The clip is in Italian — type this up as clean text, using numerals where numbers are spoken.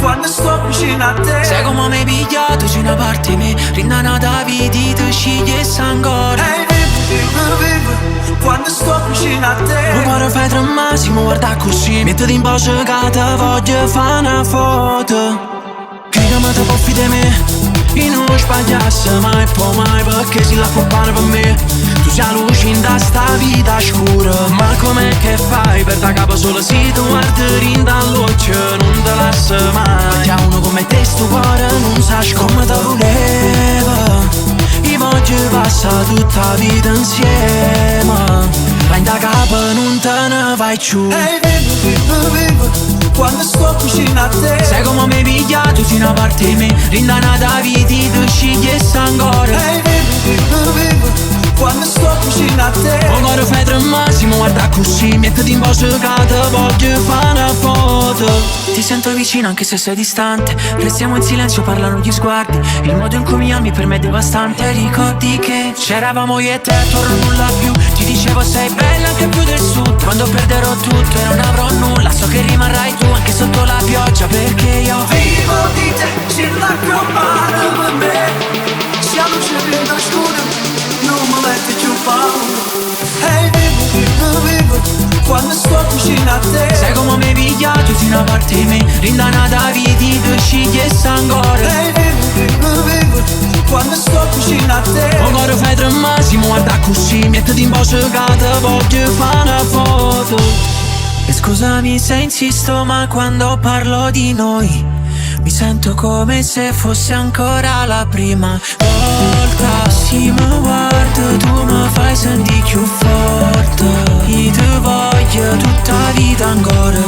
quando sto vicino a te. Sai come mi hai pigliato, c'è una parte me, rindana da vidi, ti sceglie e s'ancora. Ehi, vivo, quando sto vicino a te. Un cuore fai tra massimo, guarda così, mettiti in voce che te voglio fare una foto. Che ma te può fidare me, e non sbagliasse mai, poi mai, perché si la può fare per me. Tu sei la luce in sta vita scura, ma com'è che fai per da capo solo se tu guardi rinda all'occhio, non te lascia mai. Perché a uno come te sto cuore non sa come te voleva. I voglio passare tutta la vita insieme, ma in da capo non te ne vai giù. Ehi, vivo, quando sto vicino a te. Sai come mi hai pigliato, sei una parte di me, rindana da viti, tu scegli e s'ancora. Ehi, vivo, quando sto vicino a te. Un cuore fai tra massimo, guarda così, mettiti in voce che te voglio fare una foto. Ti sento vicino anche se sei distante, restiamo in silenzio, parlano gli sguardi, il modo in cui mi ami per me è devastante. Ricordi che c'eravamo io e te, torno nulla più, ti dicevo sei bella anche più del sud. Quando perderò tutto e non avrò nulla, so che rimarrai tu anche sotto la pioggia, perché io vivo di te, c'è l'accoppato per me. Se la luce vedo scura, non mi mette più paura. Ehi, vivo, quando sto vicino a te. sai come mi hai pigliato, sei una parte di me, rindana da viti, tu scegli e s'ancora. Ehi, vivo, quando sto vicino a te. Un cuore fai tra massimo, guarda così, mettiti in voce che te voglio fare una foto. E scusami se insisto, ma quando parlo di noi mi sento come se fosse ancora la prima volta. Sì, mi guardo, tu mi fai sentire più forte, io ti voglio tutta la vita ancora.